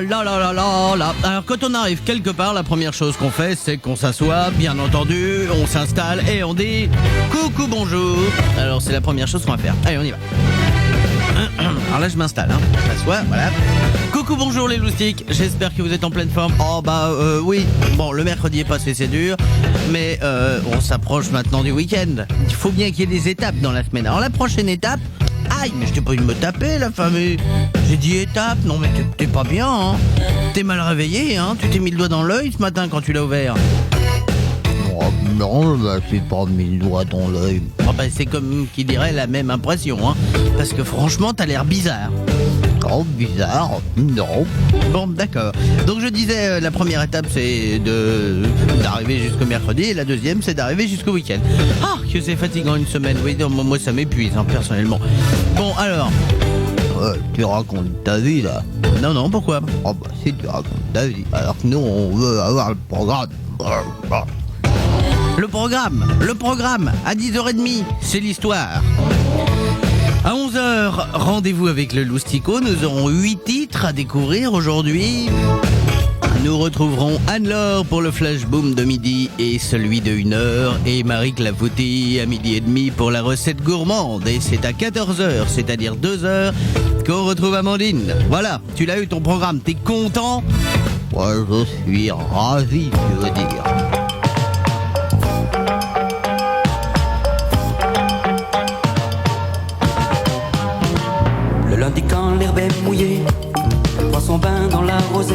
là là là là là là. Alors quand on arrive quelque part, la première chose qu'on fait, c'est qu'on s'assoit, bien entendu, on s'installe et on dit coucou, bonjour. Alors c'est la première chose qu'on va faire. Allez, on y va. Alors là je m'installe, je m'assois, voilà. Coucou, bonjour les loustiques, j'espère que vous êtes en pleine forme. Oh bah oui, bon le mercredi est passé, c'est dur, mais on s'approche maintenant du week-end. Il faut bien qu'il y ait des étapes dans la semaine. Alors la prochaine étape, aïe, mais je t'ai pas eu de me taper la famille. J'ai dit étape, non mais t'es pas bien, T'es mal réveillé, tu t'es mis le doigt dans l'œil ce matin quand tu l'as ouvert. Oh, non, bah, j'ai pas mis le doigt dans l'œil. Oh, bah, c'est comme qui dirait la même impression, parce que franchement t'as l'air bizarre. Oh, bizarre, non. Bon, d'accord. Donc je disais, la première étape c'est d'arriver jusqu'au mercredi et la deuxième c'est d'arriver jusqu'au week-end. Ah, que c'est fatigant une semaine, oui, non, moi ça m'épuise personnellement. Bon, alors... tu racontes ta vie là. Non, pourquoi? Oh bah si tu racontes ta vie, alors que nous on veut avoir le programme. Le programme, à 10h30, c'est l'histoire. À 11h, rendez-vous avec le Loustico, nous aurons 8 titres à découvrir aujourd'hui. Nous retrouverons Anne-Laure pour le flash boom de midi et celui de 1h et Marie Clafoutis à 12h30 pour la recette gourmande. Et c'est à 14h, c'est-à-dire 2h, qu'on retrouve Amandine. Voilà, tu l'as eu ton programme, t'es content? Ouais, je suis ravi, tu veux dire. Le lundi quand l'herbe est mouillée, elle prend son bain dans la rosée.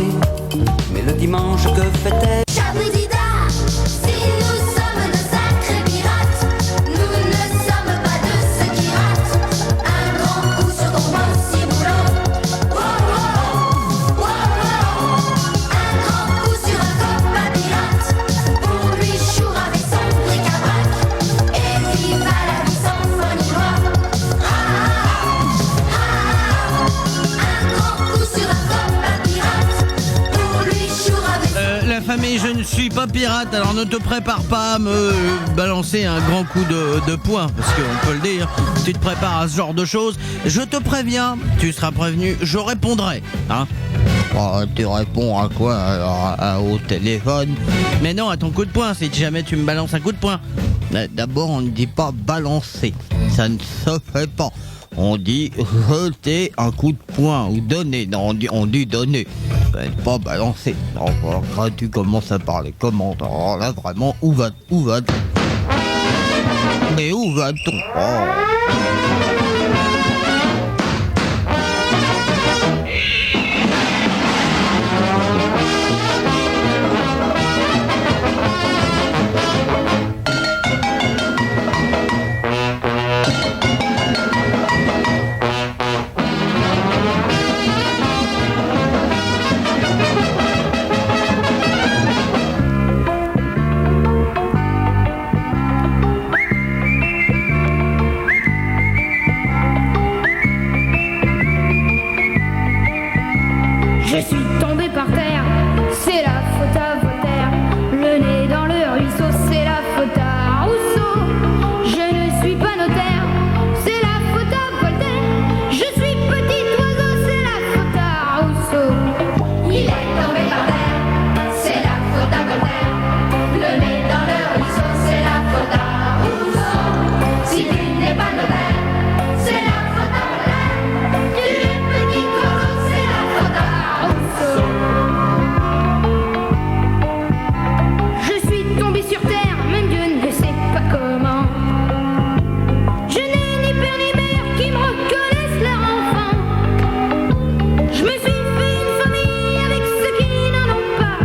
Mais le dimanche que fait-elle? Chaboudida, si nous sommes de sacrés pirates, nous ne sommes pas de ceux qui ratent. Un grand coup sur ton boss boulot. Wow, wow, wow, wow. Un grand coup sur un copain pirate, pour lui chour avec son bric-à-brac. Et vive à la vie sans foi ni loi. Un grand coup sur un copain pirate, pour lui chour avec son... La famille, je ne suis pas pirate, alors ne te prépare pas à me balancer un grand coup de poing, parce qu'on peut le dire, tu te prépares à ce genre de choses. Je te préviens, tu seras prévenu, je répondrai. Tu réponds à quoi alors, au téléphone? Mais non, à ton coup de poing, si jamais tu me balances un coup de poing. D'abord, on ne dit pas balancer, ça ne se fait pas. On dit jeter un coup de poing ou donner. Non, on dit donner. Pas balancer. Alors, là, tu commences à parler comment? Alors là, vraiment, où va-t-on? Mais où va-t-on? Je suis tombé par terre, c'est la faute à Voltaire. Le nez dans le ruisseau, c'est la faute à Rousseau. Je ne suis pas notaire, c'est la faute à Voltaire. Je suis petit oiseau, c'est la faute à Rousseau. Il est tombé par terre, c'est la faute à Voltaire. Le nez dans le ruisseau, c'est la faute à Rousseau. Si tu n'es pas notaire, c'est la faute à Voltaire. Tu es petit oiseau, c'est la faute à Rousseau. Je suis tombé sur terre, même Dieu ne sait pas comment. Je n'ai ni père ni mère qui me reconnaissent leur enfant. Je me suis fait une famille avec ceux qui n'en ont pas.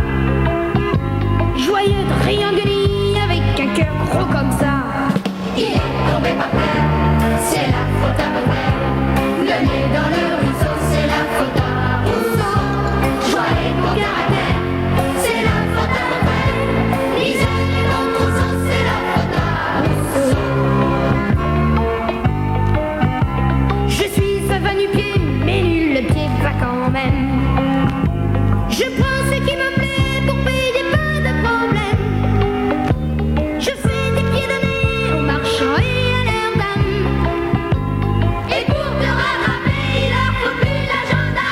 Joyeux triangulis avec un cœur gros comme ça. Il est tombé par terre, c'est la faute à Voltaire. Le nez dans le ruisseau, c'est la faute à Rousseau. Joie et bon caractère, c'est la faute à Voltaire. Lisez les bons trousseaux, c'est la faute à Rousseau. Je suis savant du pied, mais nul le pied va quand même. Je prends ce qui me plaît pour payer pas de problème. Je fais des pieds de nez aux marchands et à leurs dames. Et pour te rattraper, il leur faut plus d'agenda.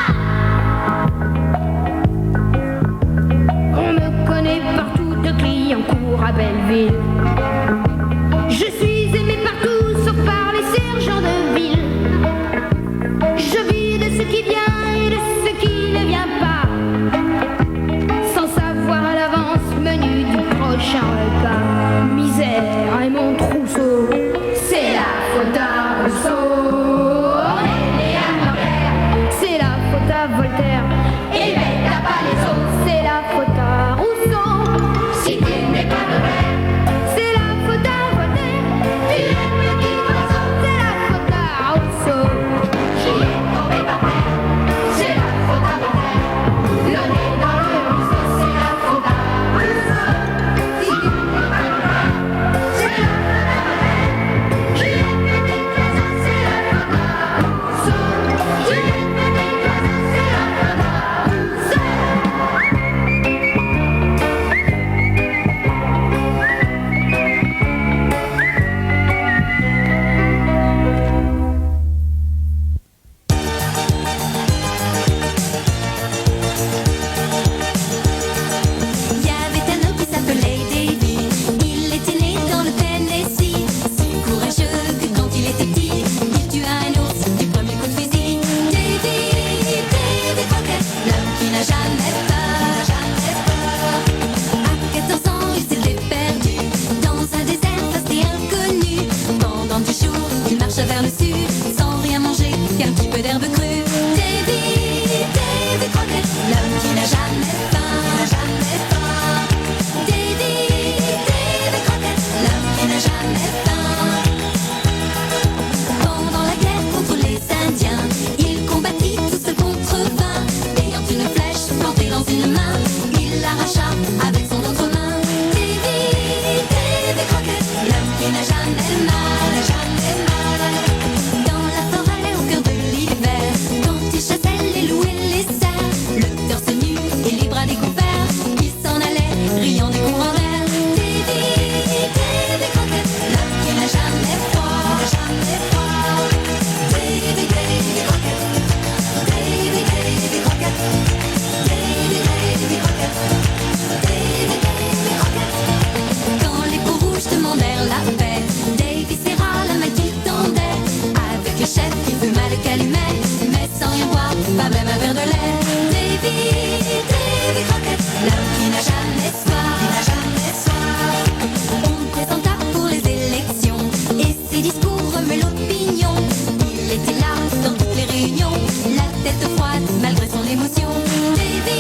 à Voltaire. Et bête, t'as pas les os. C'est la faute à Rousseau. Si tu n'es pas notaire. C'est la faute à Voltaire. Tu es petit oiseau. C'est la faute à Rousseau. Qui est tombé par terre. C'est la faute à Voltaire. Le nez dans le ruisseau. C'est la faute à Rousseau. Si tu n'es pas notaire. C'est la faute à Voltaire. Qui est petit oiseau. C'est la faute à Rousseau. Qui est petit oiseau. C'est la faute à Rousseau. Il y avait un homme qui s'appelait Davy. Il était né dans le Tennessee. Si courageux que quand il était petit, il tua un ours du premier coup de fusil. Davy, Davy Crockett, l'homme qui n'a jamais peur, jamais peur. À 14 ans, il s'était perdu dans un désert vaste et inconnu. Pendant 10 jours, il marcha vers le sud sans rien manger qu'un petit peu d'herbe crue. Davy, Davy Crockett, l'homme qui n'a jamais faim, jamais faim. Davy, Davy Crockett, l'homme qui n'a jamais faim. Pendant la guerre contre les Indiens, il combattit tout seul contre 20. Ayant une flèche plantée dans une main, il l'arracha avec son autre main. Davy, Davy Crockett, l'homme qui n'a jamais mal, jamais mal. Dans la forêt au cœur de l'hiver, quand il chassait les loups et les cerfs, le torse nu et les bras découverts, il s'en allait riant des coups en l'air. Davy, Davy Crockett, l'homme qui n'a jamais froid, jamais froid. Davy, Davy Crockett, Davy, Davy Crockett, Davy, Davy Crockett, Davy, Davy Crockett. Quand les peaux rouges demandèrent la paix, Davy serra la main qu'il tendait. Avec le chef, il fuma le calumet, mais sans rien boire, pas même un verre de lait. Davy, Davy Crockett, l'homme qui n'a jamais soif, qui n'a jamais soif. On le présenta pour les élections, et ses discours remuaient l'opinion. Il était là dans toutes les réunions, la tête froide malgré son émotion. Davy,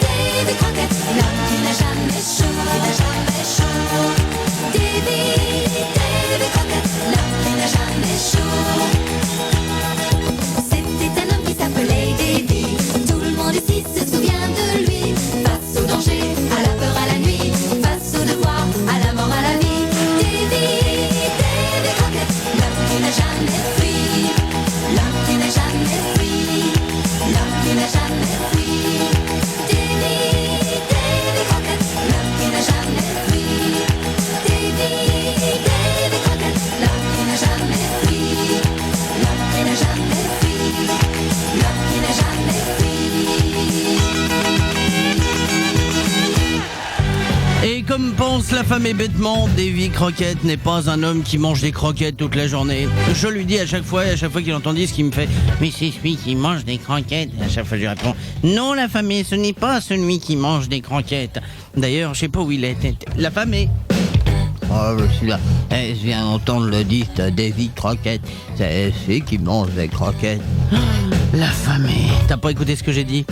Davy Crockett, l'homme qui n'a jamais chaud, qui n'a jamais chaud. Davy, Davy Crockett, l'homme qui n'a jamais chaud. C'était un homme qui s'appelait Davy. Tout le monde ici se souvient de lui. Face au danger, à la peur, à la nuit. Face au devoir, à la mort, à la vie. Davy, Davy Crockett, l'homme qui n'a jamais fui. L'homme qui n'a jamais fui. L'homme qui n'a jamais fui. Davy, Davy Crockett, l'homme qui n'a jamais fui. Davy, Davy Crockett, l'homme qui n'a jamais fui. L'homme qui n'a jamais fui. L'homme qui n'a jamais fui. Et comme pense l'affamé bêtement, Davy Crockett n'est pas un homme qui mange des croquettes toute la journée. Je lui dis à chaque fois qu'il entend dire ce qu'il me fait « Mais c'est celui qui mange des croquettes !» À chaque fois je lui réponds « Non, l'affamé, ce n'est pas celui qui mange des croquettes !» D'ailleurs, je sais pas où il est. L'affamé. Oh, je suis là. Je viens d'entendre le disque de Davy Crockett. C'est celui qui mange des croquettes. L'affamé. T'as pas écouté ce que j'ai dit?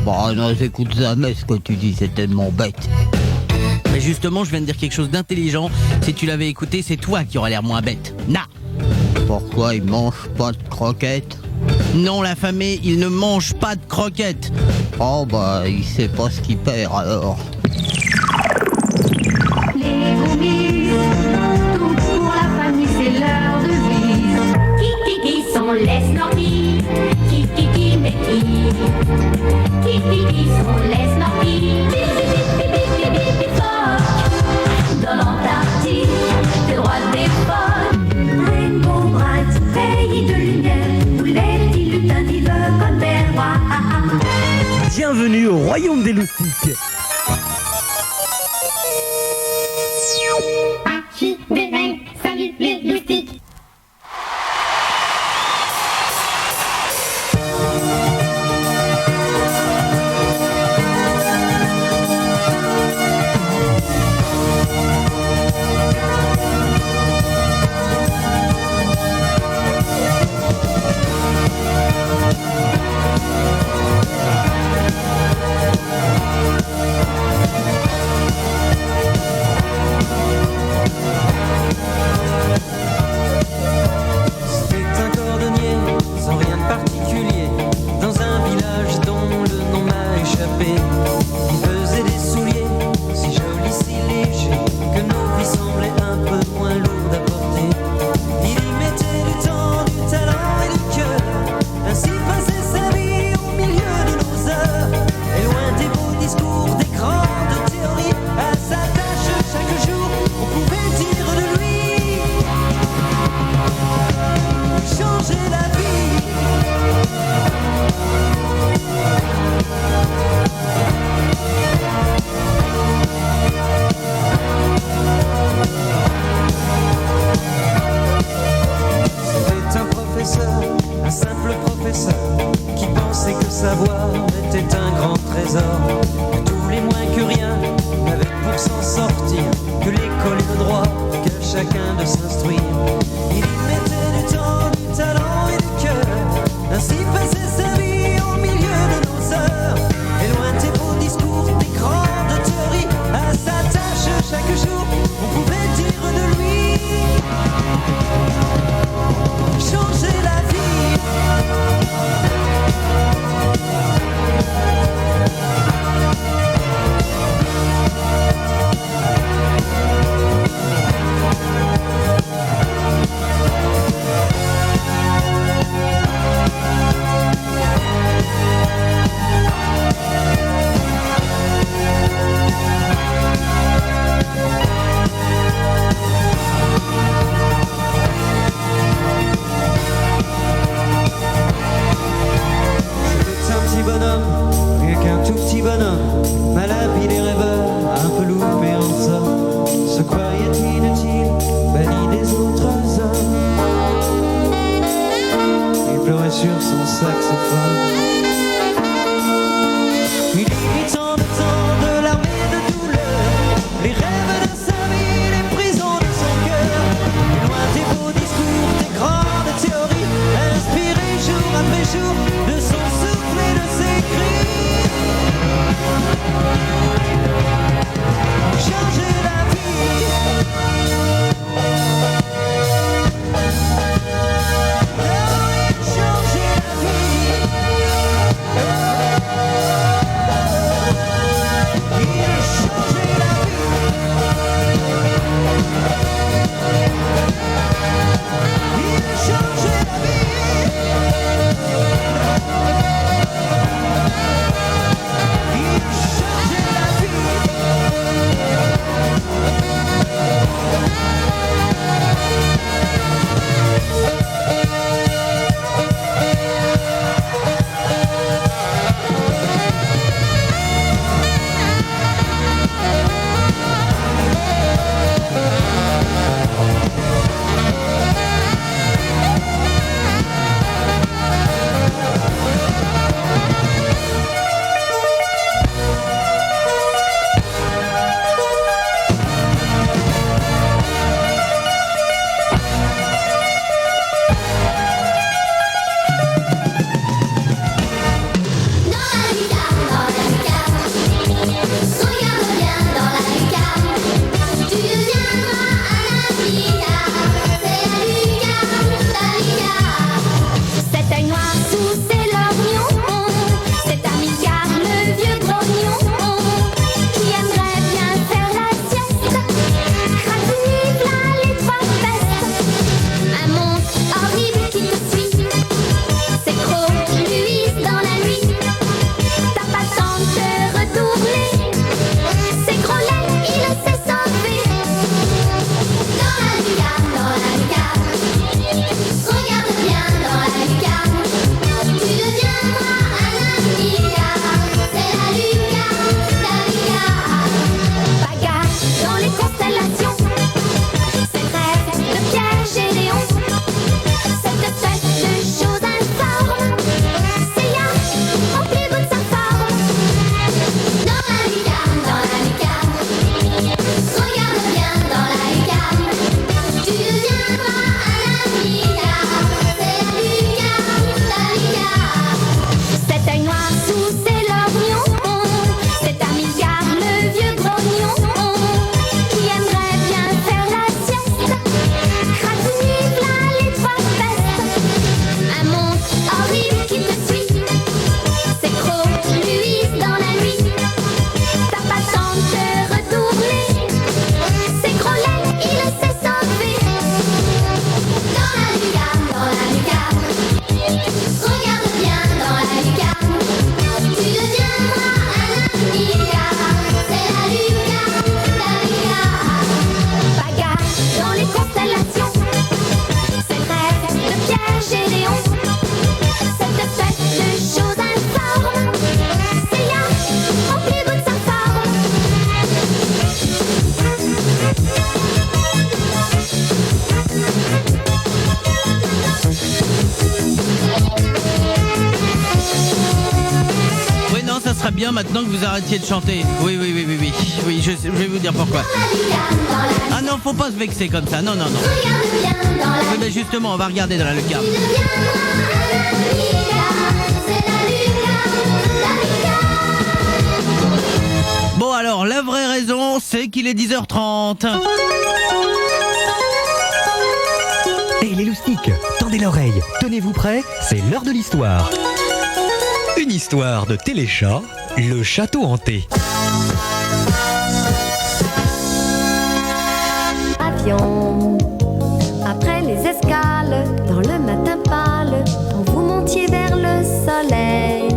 Bah non, j'écoute jamais ce que tu dis, c'est tellement bête. Mais justement, je viens de dire quelque chose d'intelligent. Si tu l'avais écouté, c'est toi qui aurais l'air moins bête. Na. Pourquoi il mange pas de croquettes? Non, l'affamé, il ne mange pas de croquettes. Oh bah, il sait pas ce qu'il perd alors. Les groupies, tout pour la famille, c'est leur devise. Qui sont les Snorkies? Qui, mais qui sont les Snorkies? Dans l'Antarctique, des droits des phoques. Rainbow Bright, pays de lumière, où les petits lutins vivent comme des rois. Bienvenue au royaume des loustiques. Salut les loustiques. savoir était un grand trésor. Que tous les moins que rien n'avaient pour s'en sortir que l'école et le droit, qu'à chacun de s'instruire. Il y mettait du temps, du talent et du cœur. Ainsi passait sa vie au milieu de nos heures. Et loin de tes beaux discours, tes grandes théories, à sa tâche chaque jour, on pouvait dire de lui changer la vie. serait bien maintenant que vous arrêtiez de chanter. Oui, je vais vous dire pourquoi. Ah non, faut pas se vexer comme ça, non. Oui, ben justement, on va regarder dans la lucarne. Bon alors, la vraie raison, c'est qu'il est 10h30. Et les loustiques, tendez l'oreille, tenez-vous prêts, c'est l'heure de l'histoire. Une histoire de Téléchat, le château hanté. Avion, après les escales, dans le matin pâle, quand vous montiez vers le soleil,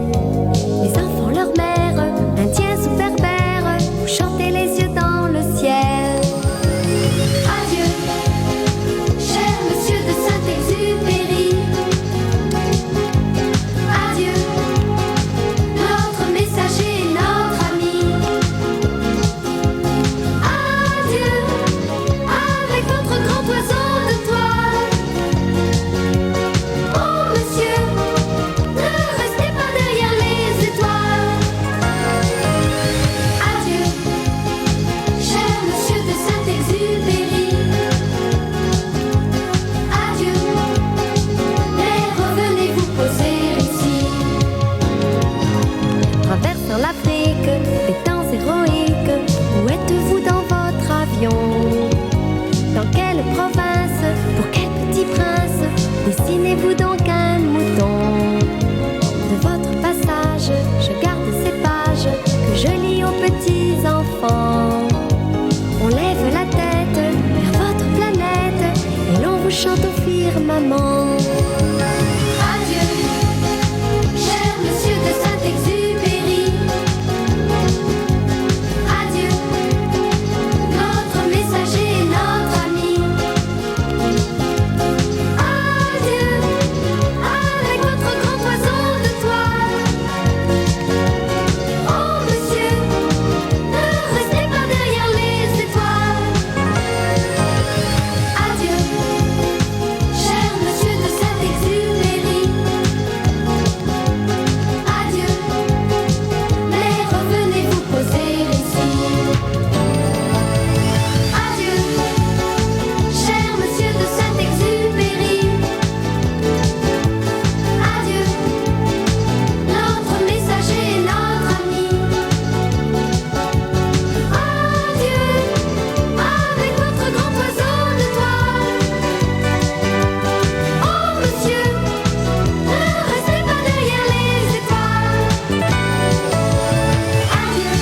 les enfants, leur mère, indiens ou berbères, vous chantez les yeux dans le ciel. Adieu, cher monsieur de Saint-Exupéry. Adieu, notre messager, notre ami. Adieu, avec votre grand oiseau de toile. Oh monsieur, ne restez pas derrière les étoiles. Adieu, cher monsieur de Saint-Exupéry. Adieu, mais revenez vous poser ici. Traversant l'Afrique, des temps héroïques, où êtes-vous dans votre avion? Dans quelle province, pour quel petit prince, dessinez-vous donc un mouton? De votre passage, je garde ces pages que je lis aux petits enfants. On lève la tête vers votre planète et l'on vous chante au firmament. Adieu, cher monsieur de Saint-Exupéry. Adieu, notre messager, notre ami. Adieu, avec votre grand oiseau de toile. Oh monsieur, ne restez pas derrière les étoiles. Adieu, cher monsieur de Saint-Exupéry. Adieu, mais revenez vous poser ici. Adieu, cher monsieur de Saint-Exupéry. Adieu, notre messager, notre ami. Adieu, avec votre grand oiseau de toile. Oh monsieur, ne restez pas derrière les étoiles. Adieu,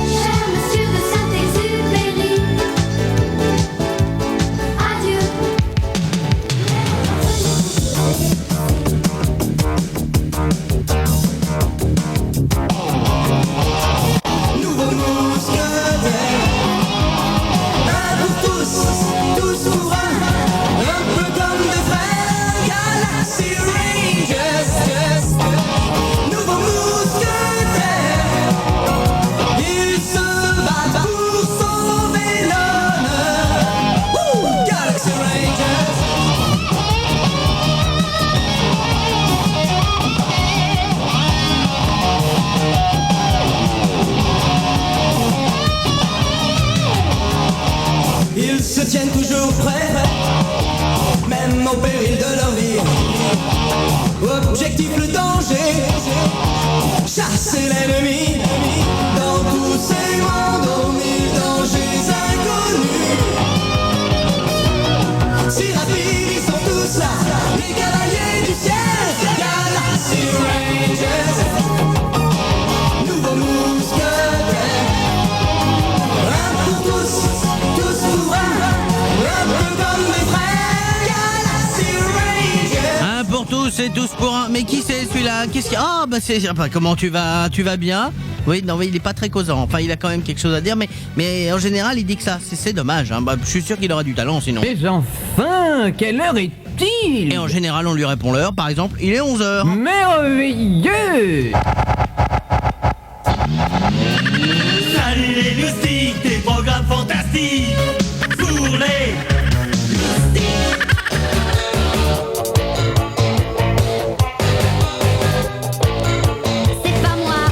cher monsieur de Saint-Exupéry. Adieu. Nouveau mousquetaire, un pour tous, tous pour un peu comme des frères Galaxy Rangers. Nouveau mousquetaire, il se bat pour sauver l'honneur. Galaxy Rangers. Ils se tiennent toujours prêts, même au péril de leur vie. Objectif le danger, chasser l'ennemi. Dans tous ces mondes aux mille dangers inconnus. Si rapides ils sont tous là, les cavaliers du ciel. Galaxy Rangers, nouveau mousquetaire. Un pour tous, tous pour un peu comme des frères Galaxy Rangers. Un pour tous et tous pour un. Mais qui c'est celui-là? Qu'est-ce qu'il y a? Ah bah c'est. Enfin, comment tu vas? Tu vas bien? Oui, non mais il est pas très causant. Enfin, il a quand même quelque chose à dire, mais en général, il dit que ça. C'est dommage. Hein. Bah, je suis sûr qu'il aura du talent sinon. Mais enfin, quelle heure est-il? Et en général, on lui répond l'heure. Par exemple, il est 11h. Merveilleux! Salut les loustiques, des programmes fantastiques pour les C'est pas moi,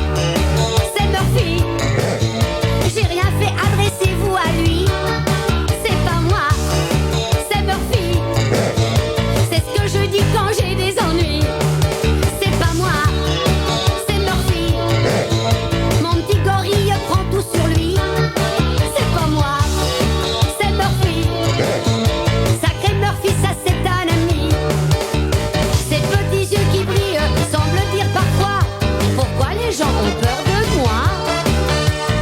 gens ont peur de moi.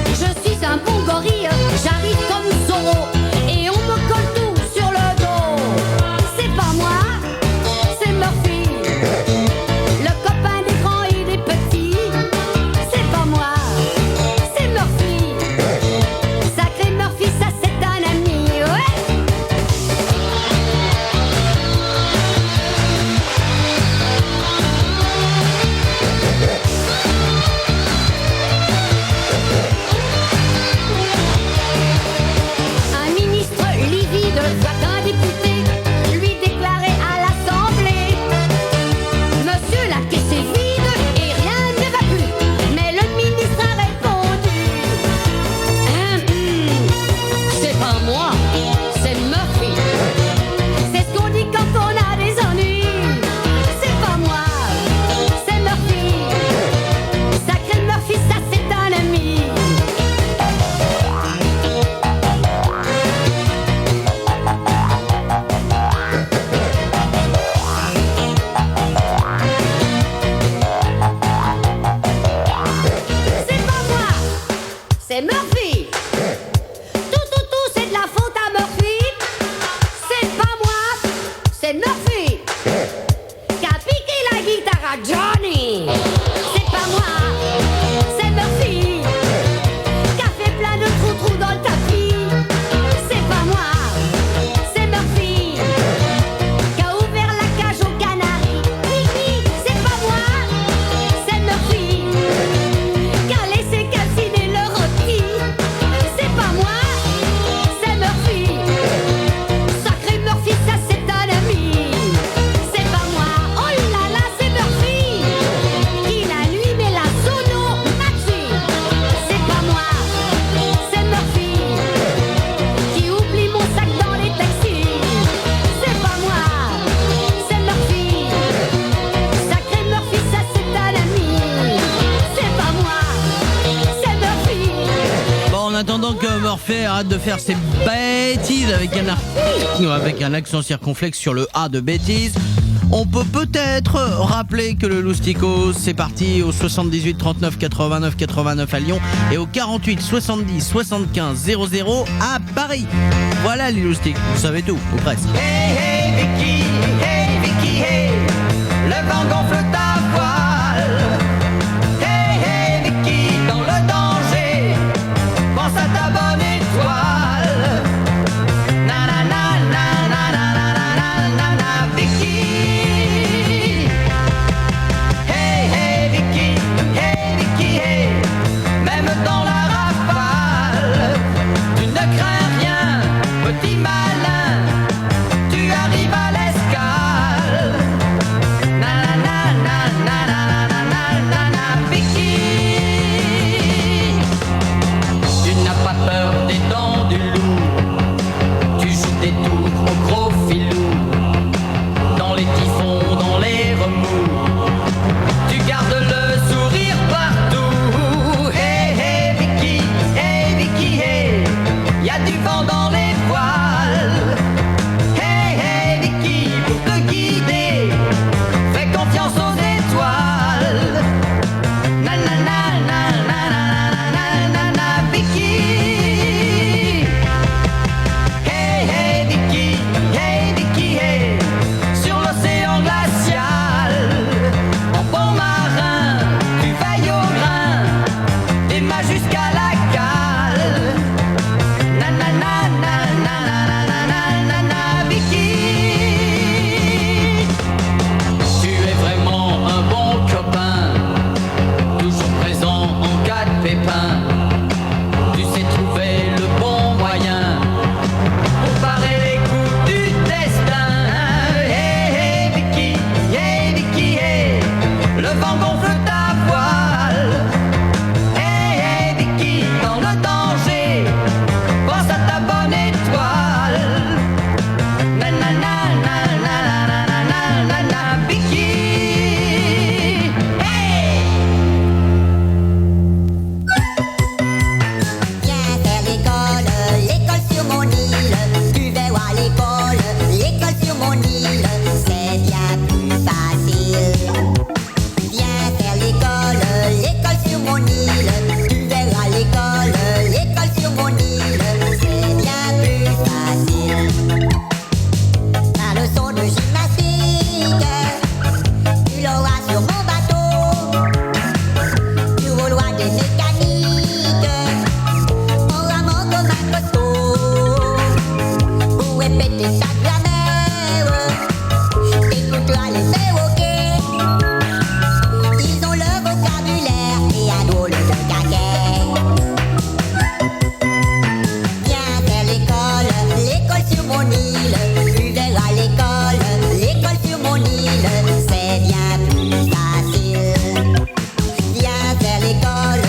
Je suis un bon gorille, j'arrive comme Zorro et on me colle tout sur le dos. C'est pas moi, c'est Murphy, le copain des grands et des petits. C'est pas moi, c'est Murphy, sacré Murphy, ça c'est un ami, ouais. Un ministre livide voit un député lui déclarer à l'Assemblée: Monsieur, la caisse est vide et rien ne va plus. Mais le ministre a répondu: c'est pas moi, c'est Murphy. C'est ce qu'on dit quand on a des ennuis. C'est pas moi, c'est Murphy. Sacré Murphy, ça c'est un ami. C'est pas moi, c'est Murphy. Tout, c'est de la faute à Murphy. C'est pas moi, c'est Murphy qui a piqué la guitare à Johnny. C'est pas moi, c'est Murphy qui a fait plein de trous dans le tapis. C'est pas moi, c'est Murphy qui a ouvert la cage aux canaris. Oui, c'est pas moi, c'est Murphy qui a laissé calciner le rôti. C'est pas moi, c'est Murphy. Sacré Murphy, ça c'est un ami. C'est pas moi, oh là là, c'est Murphy qui la nuit met la sono maxi. C'est pas moi, c'est Murphy qui oublie mon sac dans les taxis. C'est pas moi, c'est Murphy. Sacré Murphy, ça c'est un ami. C'est pas moi, c'est Murphy. Bon, en attendant que Murphy arrête de faire ses bêtises avec un accent circonflexe sur le A de bêtises, on peut peut-être rappeler que le Loustico, c'est parti au 78 39 89 89 à Lyon et au 48 70 75 00 à Paris. Voilà les Loustiques, vous savez tout, ou presque. Hey Vicky, hey, le vent gonfle ta voile. Hey Vicky, dans le danger, pense à ta bonne étoile. Na na na na na na na na na Vicky. Hey Vicky, hey, même dans la rafale, tu ne crains rien, petit malin. Tu arrives à l'escale. Na na na vocabulaire et un drôle de caquet. Viens vers l'école, l'école sur mon île. Tu verras l'école sur mon île. C'est bien plus facile. Viens vers l'école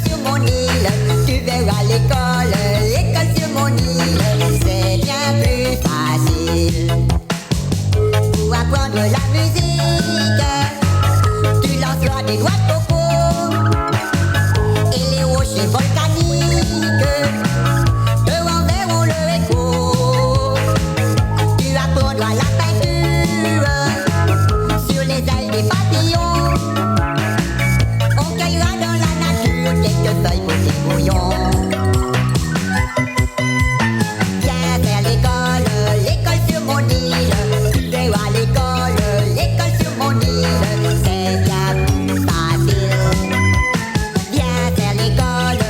sur mon île. Tu verras l'école sur mon île. C'est bien plus facile. Pour apprendre la musique, tu lanceras des doigts de coco et les rochers volcaniques te renverront le écho. Tu apprendras la peinture sur les ailes des papillons. On cueillera dans la nature quelques feuilles pour des bouillons. Viens vers l'école sur mon île. Tu verras l'école sur mon île. C'est bien plus facile. Viens vers l'école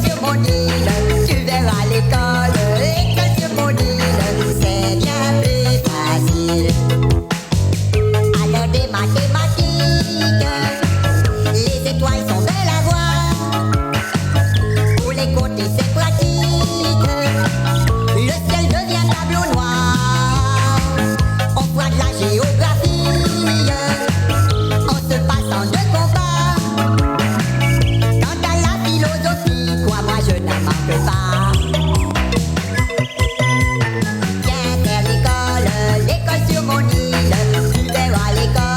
sur mon île. Tu verras l'école sur mon île. C'est bien plus facile. À l'heure des mathématiques, les étoiles sont belles à voir. Pour les compter c'est pratique. Le ciel devient tableau noir. On voit de la géographie en se passant de compas. Quant à la philosophie, quoi, moi je n'en manque pas. Viens vers l'école sur mon île. Tu verras l'école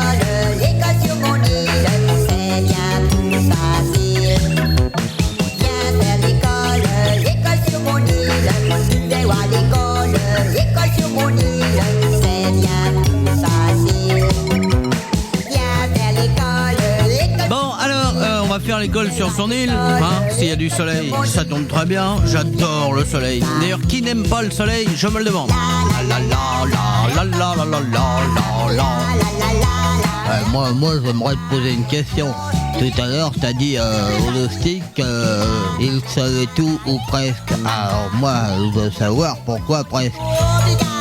sur mon île. C'est bien plus facile. Viens vers l'école sur mon île. Tu verras l'école sur mon île. C'est bien plus facile. Viens vers l'école. Bon, alors, on va faire l'école sur son île, hein, s'il y a du soleil, ça tombe très bien, j'adore le soleil. D'ailleurs, qui n'aime pas le soleil, je me le demande. La la la la la la la la la. Moi, j'aimerais te poser une question. Tout à l'heure, t'as dit au loustic il savait tout ou presque. Alors moi, je veux savoir pourquoi presque.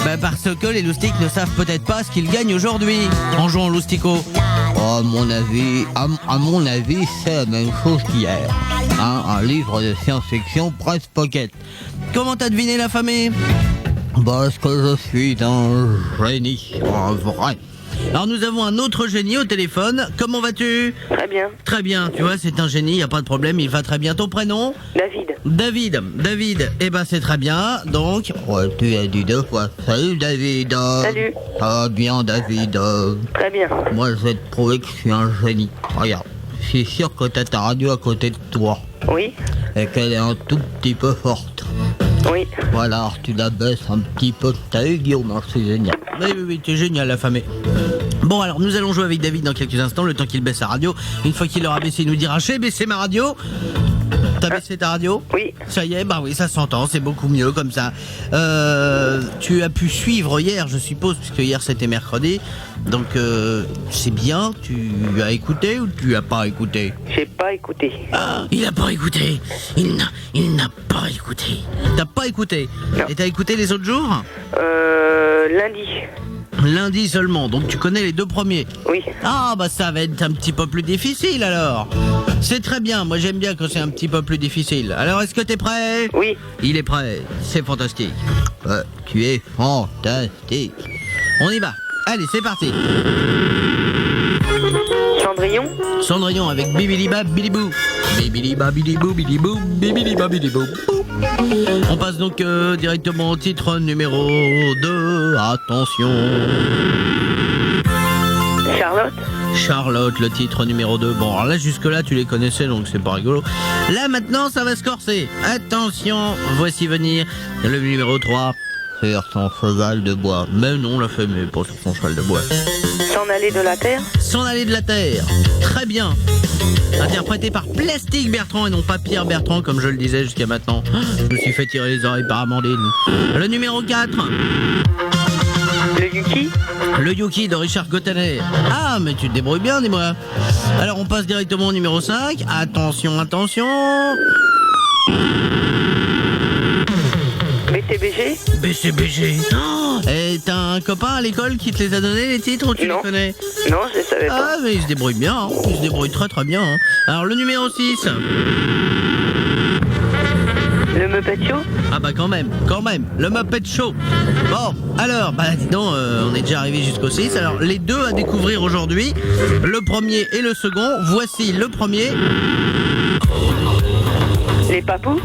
Ben parce que les loustiques ne savent peut-être pas ce qu'ils gagnent aujourd'hui en jouant au loustico. À mon avis, c'est la même chose qu'hier. Hein, un livre de science-fiction Presse Pocket. Comment t'as deviné la famille? Parce que je suis un génie, un vrai. Alors nous avons un autre génie au téléphone. Comment vas-tu? Très bien. Très bien, tu vois, c'est un génie, y a pas de problème, il va très bien. Ton prénom? David, eh ben c'est très bien, donc... Ouais, tu as dit deux fois. Salut David. Salut. Ça va bien David. Très bien. Moi je vais te prouver que je suis un génie. Regarde, je suis sûr que t'as ta radio à côté de toi. Oui. Et qu'elle est un tout petit peu forte. Oui. Voilà, alors tu la baisses un petit peu. T'as eu Guillaume, hein, c'est génial. Oui, t'es génial la famille. Bon alors nous allons jouer avec David dans quelques instants, le temps qu'il baisse sa radio. Une fois qu'il aura baissé, il nous dira j'ai baissé ma radio. T'as baissé ta radio? Oui. Ça y est, bah oui, ça s'entend, c'est beaucoup mieux comme ça. Tu as pu suivre hier, je suppose, puisque hier c'était mercredi. Donc c'est bien, tu as écouté ou tu as pas écouté? J'ai pas écouté. Ah, il a pas écouté. Il n'a pas écouté. T'as pas écouté? Non. Et t'as écouté les autres jours? Lundi. Lundi seulement, donc tu connais les deux premiers. Oui. Ah bah ça va être un petit peu plus difficile alors. C'est très bien, moi j'aime bien quand c'est un petit peu plus difficile. Alors est-ce que t'es prêt? Oui. Il est prêt, c'est fantastique. Tu es fantastique. On y va, allez c'est parti. Cendrillon avec Bibiliba Bilibou. Bibiliba Bilibou Bilibou Bibiliba Bilibou. On passe donc directement au titre numéro 2. Attention. Charlotte, le titre numéro 2. Bon, alors là, jusque-là, tu les connaissais, donc c'est pas rigolo. Là, maintenant, ça va se corser. Attention, voici venir le numéro 3. Sur son cheval de bois. Mais non, la femme, mais pas sur son cheval de bois. S'en aller de la terre. S'en aller de la terre. Très bien. Interprété par Plastique Bertrand et non pas Pierre Bertrand, comme je le disais jusqu'à maintenant. Je me suis fait tirer les oreilles par Amandine. Le numéro 4. Le Yuki. Le Yuki de Richard Gottener. Ah, mais tu te débrouilles bien, dis-moi. Alors, on passe directement au numéro 5. Attention. BCBG. BCBG. Oh, et t'as un copain à l'école qui te les a donnés, les titres, ou tu Non. les connais? Non, je ne savais pas. Ah, mais il se débrouille bien, hein. Il se débrouille très très bien. Hein. Alors, le numéro 6. Le Muppet Show. Ah bah quand même, le Muppet Show. Bon, alors, bah dis donc, on est déjà arrivé jusqu'au 6. Alors, les deux à découvrir aujourd'hui, le premier et le second. Voici le premier. Les papous.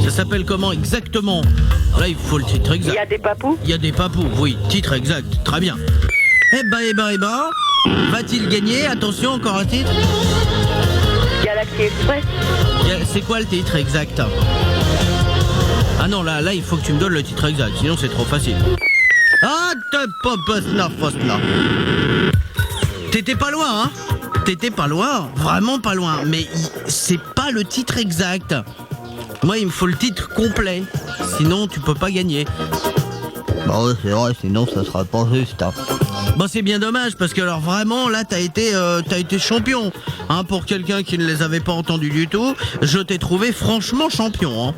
Ça s'appelle comment exactement? Là, il faut le titre Il exact. y a des papous. Il y a des papous, oui, titre exact, très bien. Eh ben, va-t-il gagner? Attention, encore un titre. Galaxy Express. C'est quoi le titre exact? Ah non, là, il faut que tu me donnes le titre exact, sinon c'est trop facile. Ah, t'étais pas loin, hein? T'étais pas loin, vraiment pas loin, mais c'est pas le titre exact. Moi, il me faut le titre complet, sinon tu peux pas gagner. Bah ouais, c'est vrai, sinon ça sera pas juste. Hein. Bon, c'est bien dommage, parce que alors vraiment, là, t'as été champion. Hein, pour quelqu'un qui ne les avait pas entendus du tout, je t'ai trouvé franchement champion, hein.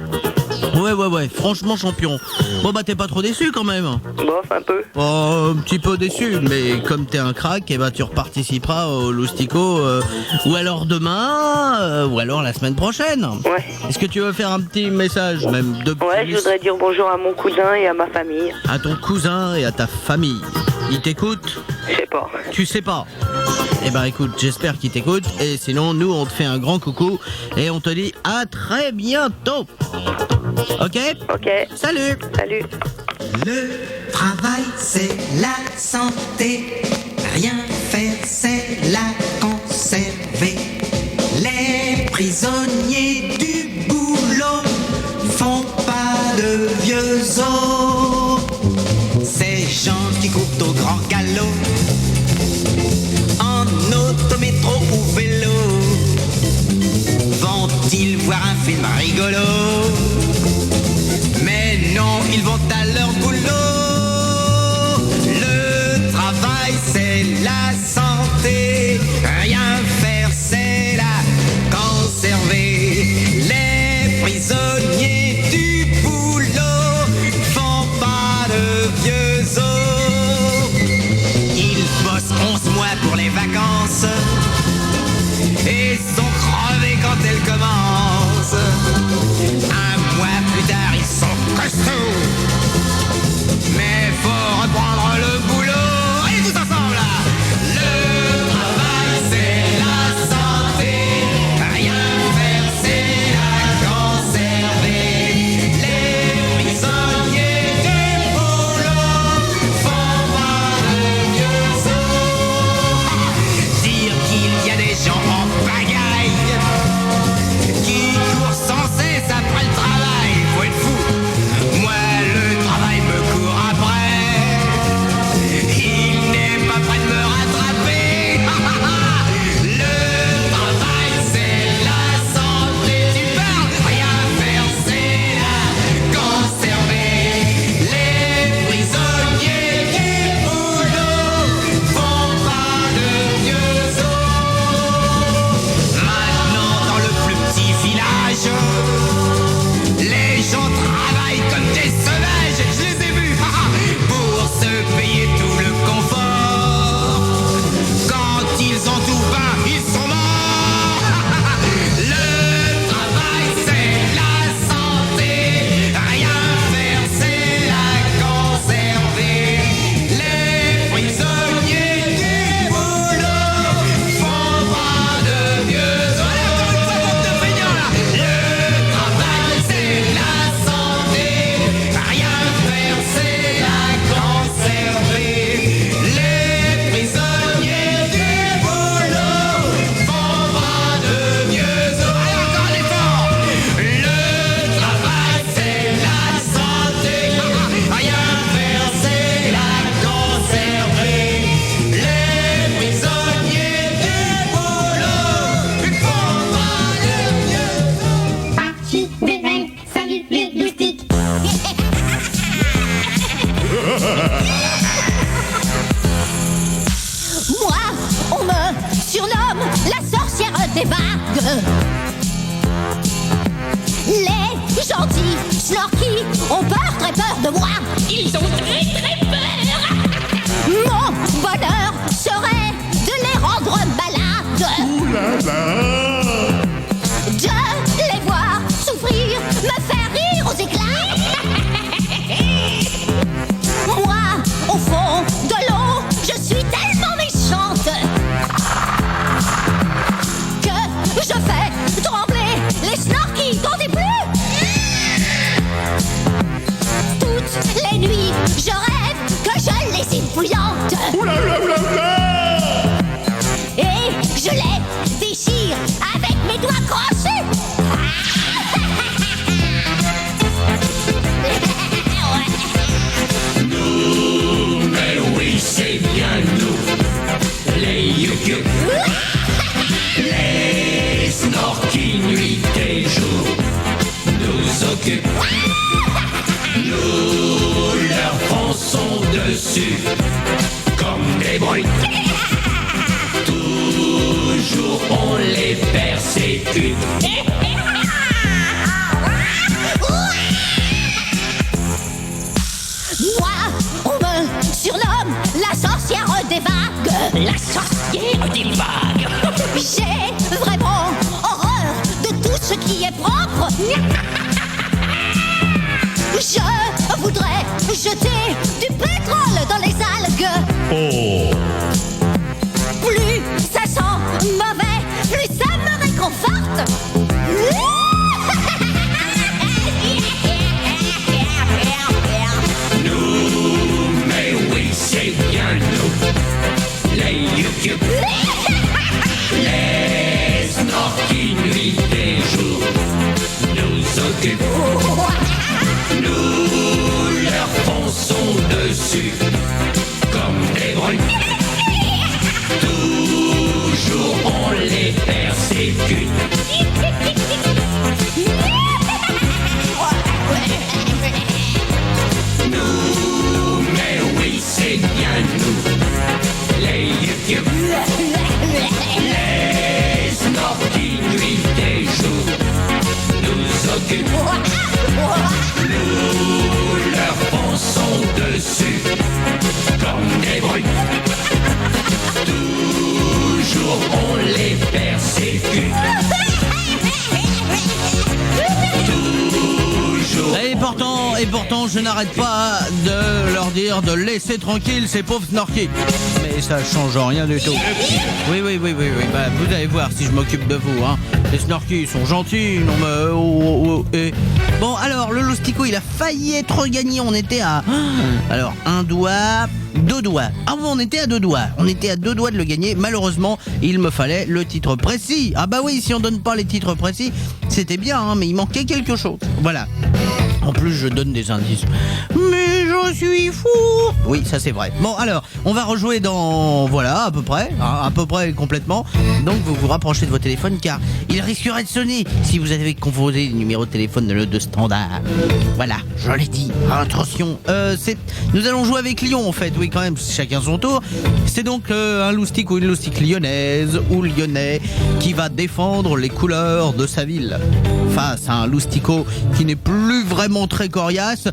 Ouais, franchement champion. Bon bah t'es pas trop déçu quand même. Bof, un peu. Oh, un petit peu déçu, mais comme t'es un crack, et bah tu reparticiperas au Loustico, ou alors demain, ou alors la semaine prochaine. Ouais. Est-ce que tu veux faire un petit message, même de Ouais, je voudrais dire bonjour à mon cousin et à ma famille. à ton cousin et à ta famille? Il t'écoute? Je sais pas. Tu sais pas? Eh ben écoute, j'espère qu'il t'écoute, et sinon nous on te fait un grand coucou et on te dit à très bientôt. Ok? Ok. Salut. Salut. Le travail, c'est la santé. Rien faire, c'est la conserver. Les prisonniers du boulot font pas de vieux os. Ces gens qui courent au grand galop, en autométro ou vélo, vont-ils voir un film rigolo? Mais non, ils vont à leur boulot. Le travail, c'est la santé. Rien faire, c'est la conserver. Les prisonniers du boulot font pas de vieux os. Ils bossent 11 mois pour les vacances et sont crevés quand elles commencent. Un mois plus tard, ils sont costauds. Mais faut reprendre le boulot. Allez tous ensemble là. Le travail, c'est la santé. Rien faire, c'est la conserver. Les prisonniers du boulot font pas de vieux os. Dire qu'il y a des gens en pagaille qui courent sans cesse après le travail, faut être fou. Moi, le travail me court après. Il n'est pas prêt de me rattraper. Le travail, c'est la santé. Tu parles, rien faire, c'est la conserver. Les prisonniers du boulot font pas de vieux os. Maintenant, dans le plus petit village, les gens travaillent comme des sauvages, je les ai vus, pour se payer tout le confort. Quand ils ont tout peint, ils sont morts. Le travail, c'est la santé. Rien faire, c'est la conserver. Les prisonniers du boulot font pas de vieux os. Allez, encore une fois, bande de feignants, là. Le travail, c'est la santé. Rien faire, c'est la conserver. Les prisonniers du boulot font pas de vieux os. Allez, encore un effort. Le travail, c'est la santé. Rien faire, c'est la conserver. Les prisonniers du boulot font pas de vieux os. Archie, Bébel, salut les loustiques. Moi, on me surnomme la sorcière des vagues. Les gentils Slorky ont peur très très peur de moi. Ils ont très très peur. Mon bonheur serait de les rendre malades. Ouh là là. De les voir souffrir, me faire rire aux éclats. Moi, au fond de l'eau, je suis tellement méchante que je fais trembler les snorkies dont des plumes. Toutes les nuits, je rêve que je les ai bouillantes. Et je les déchire avec mes doigts crochus. Nous, mais oui, c'est bien nous, les Yuku, les snorkies nuit et jour nous occupent. Nous leur fonçons dessus comme des bruits. Toujours on les persécute. Moi, on me surnomme la sorcière des vagues. La sorcière des vagues. J'ai vraiment horreur de tout ce qui est propre. Je voudrais jeter du pétrole dans les algues. Oh. Plus ça sent mauvais, plus ça me réconforte. Nous, mais oui, c'est bien nous, les Yuku, les snorkies nuit et jour nous occupent. Nous leur fonçons dessus comme des bruits. Toujours on les persécute. Nous, mais oui, c'est bien nous, les Yuku, les snorkies nuit et jour nous occupent. Nous leur fonçons dessus comme des bruits. Toujours on les persécute. Toujours. Et pourtant, je n'arrête pas de leur dire de laisser tranquille ces pauvres snorkies. Mais ça change rien du tout. Oui. Bah, vous allez voir si je m'occupe de vous, hein. Les snorkies sont gentils, non mais... Bon, alors, le loustico, il a failli être gagné. On était à... Alors, un doigt... 2 doigts. Ah bon, on était à 2 doigts. On était à 2 doigts de le gagner. Malheureusement, il me fallait le titre précis. Ah bah oui, si on donne pas les titres précis, c'était bien, hein, mais il manquait quelque chose. Voilà. En plus, je donne des indices. Mais je suis fou. Oui, ça c'est vrai. Bon, alors, on va rejouer dans... Voilà, à peu près. Hein, à peu près complètement. Donc, vous vous rapprochez de votre téléphone, car il risquerait de sonner si vous avez composé le numéro de téléphone de standard. Voilà, je l'ai dit. Attention. Nous allons jouer avec Lyon, en fait. Oui, quand même, chacun son tour. C'est donc un loustic ou une loustique lyonnaise ou lyonnais qui va défendre les couleurs de sa ville face à un loustico qui n'est plus vraiment très coriace,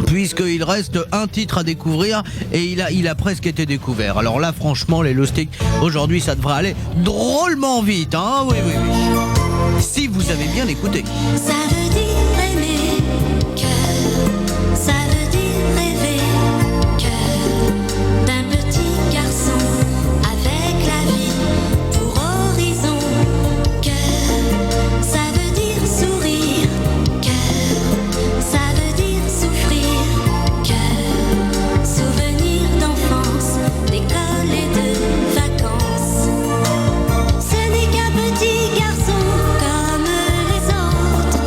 puisqu'il reste un titre à découvrir et il a presque été découvert. Alors là, franchement, les loustiques, aujourd'hui, ça devrait aller drôlement vite, hein. Oui. Si vous avez bien écouté. Ça veut dire aimer, cœur. Ça veut dire rêver, cœur. D'un petit garçon avec la vie pour horizon, cœur. Ça veut dire sourire, cœur. Ça veut dire souffrir, cœur. Souvenir d'enfance, d'école et de vacances. Ce n'est qu'un petit garçon comme les autres.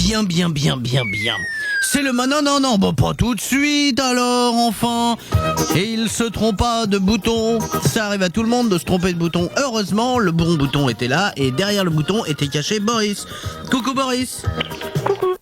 bien. C'est le non, bon pas tout de suite alors, enfin. Et il se trompa de bouton. Ça arrive à tout le monde de se tromper de bouton. Heureusement, le bon bouton était là et derrière le bouton était caché Boris. Coucou Boris. Coucou.